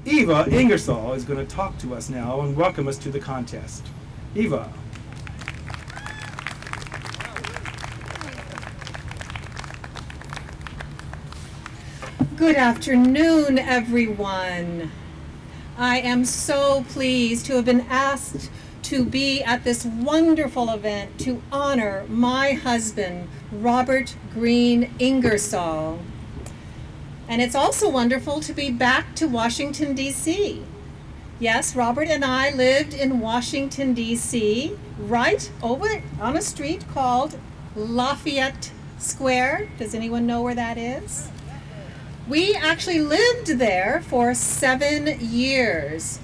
Eva Ingersoll is going to talk to us now and welcome us to the contest. Eva. Good afternoon, everyone. I am so pleased to have been asked to be at this wonderful event to honor my husband, Robert Green Ingersoll. And it's also wonderful to be back to Washington, D.C. Yes, Robert and I lived in Washington, D.C., right over on a street called Lafayette Square. Does anyone know where that is? We actually lived there for 7 years,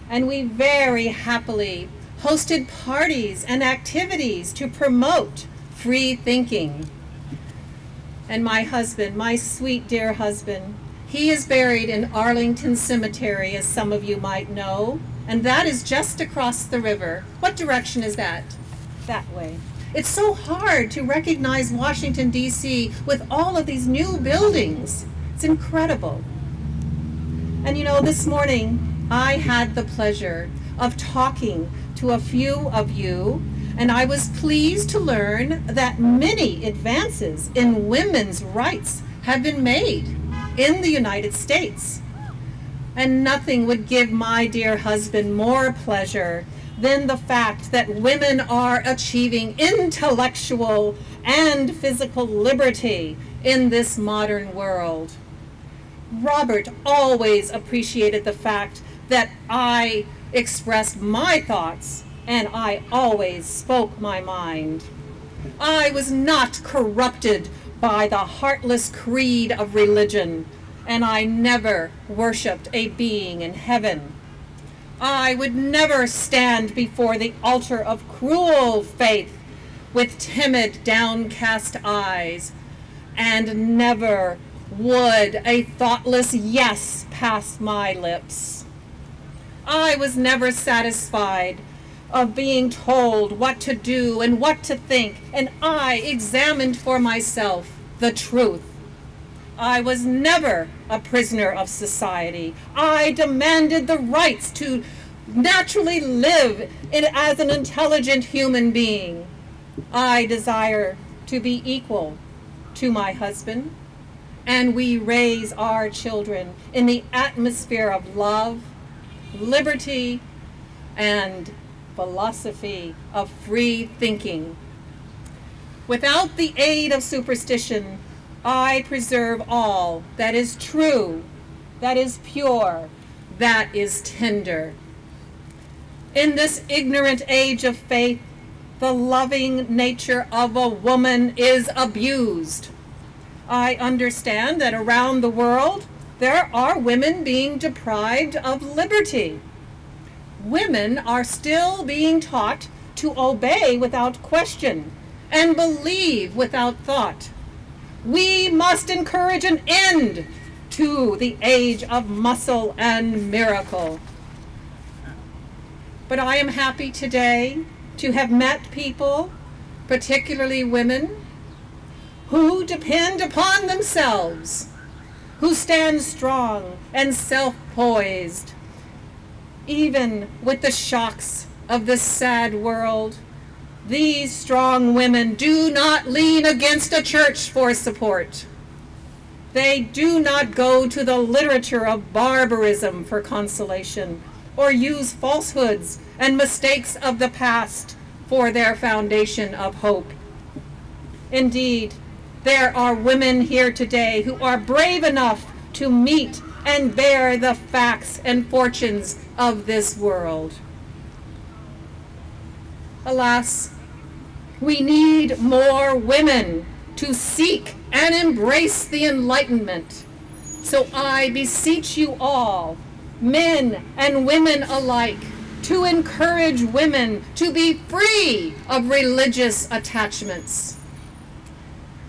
and we very happily hosted parties and activities to promote free thinking. And my husband, my sweet dear husband, he is buried in Arlington Cemetery, as some of you might know, and that is just across the river. What direction is that? That way. It's so hard to recognize Washington, D.C. with all of these new buildings. It's incredible. And you know, this morning I had the pleasure of talking to a few of you, and I was pleased to learn that many advances in women's rights have been made in the United States. And nothing would give my dear husband more pleasure than the fact that women are achieving intellectual and physical liberty in this modern world. Robert always appreciated the fact that I expressed my thoughts and I always spoke my mind. I was not corrupted by the heartless creed of religion, and I never worshipped a being in heaven. I would never stand before the altar of cruel faith with timid, downcast eyes, and never would a thoughtless yes pass my lips. I was never satisfied of being told what to do and what to think, and I examined for myself the truth. I was never a prisoner of society. I demanded the rights to naturally live as an intelligent human being. I desire to be equal to my husband, and we raise our children in the atmosphere of love, liberty, and philosophy of free thinking. Without the aid of superstition, I preserve all that is true, that is pure, that is tender. In this ignorant age of faith, the loving nature of a woman is abused. I understand that around the world, there are women being deprived of liberty. Women are still being taught to obey without question and believe without thought. We must encourage an end to the age of muscle and miracle. But I am happy today to have met people, particularly women, who depend upon themselves, who stand strong and self-poised, even with the shocks of this sad world. These strong women do not lean against a church for support. They do not go to the literature of barbarism for consolation, or use falsehoods and mistakes of the past for their foundation of hope. Indeed, there are women here today who are brave enough to meet and bear the facts and fortunes of this world. Alas, we need more women to seek and embrace the Enlightenment. So I beseech you all, men and women alike, to encourage women to be free of religious attachments.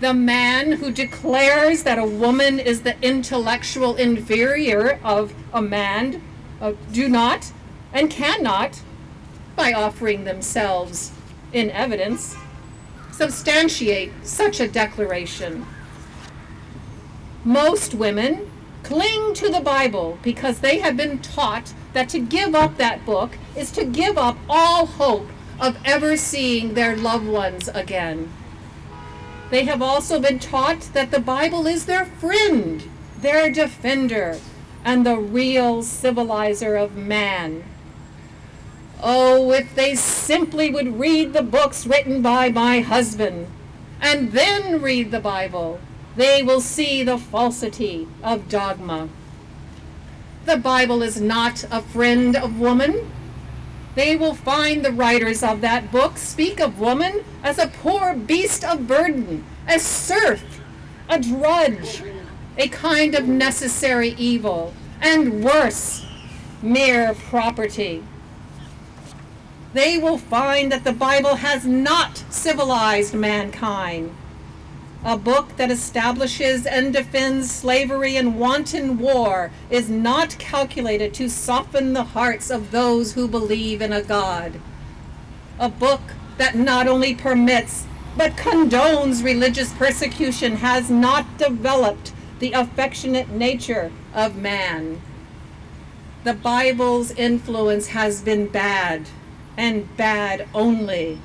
The man who declares that a woman is the intellectual inferior of a man do not and cannot, by offering themselves in evidence, substantiate such a declaration. Most women cling to the Bible because they have been taught that to give up that book is to give up all hope of ever seeing their loved ones again. They have also been taught that the Bible is their friend, their defender, and the real civilizer of man. Oh, if they simply would read the books written by my husband and then read the Bible, they will see the falsity of dogma. The Bible is not a friend of woman. They will find the writers of that book speak of woman as a poor beast of burden, a serf, a drudge, a kind of necessary evil, and worse, mere property. They will find that the Bible has not civilized mankind. A book that establishes and defends slavery and wanton war is not calculated to soften the hearts of those who believe in a God. A book that not only permits but condones religious persecution has not developed the affectionate nature of man. The Bible's influence has been bad, and bad only.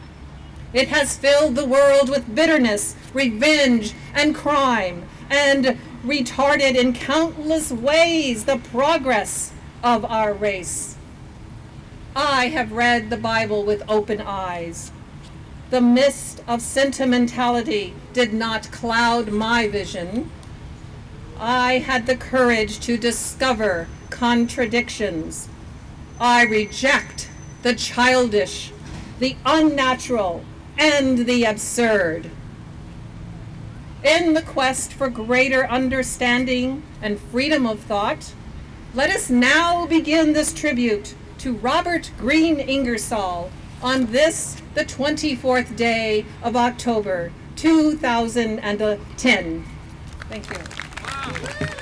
It has filled the world with bitterness, revenge, and crime, and retarded in countless ways the progress of our race. I have read the Bible with open eyes. The mist of sentimentality did not cloud my vision. I had the courage to discover contradictions. I reject the childish, the unnatural, and the absurd. In the quest for greater understanding and freedom of thought, let us now begin this tribute to Robert Greene Ingersoll on this, the 24th day of October, 2010. Thank you.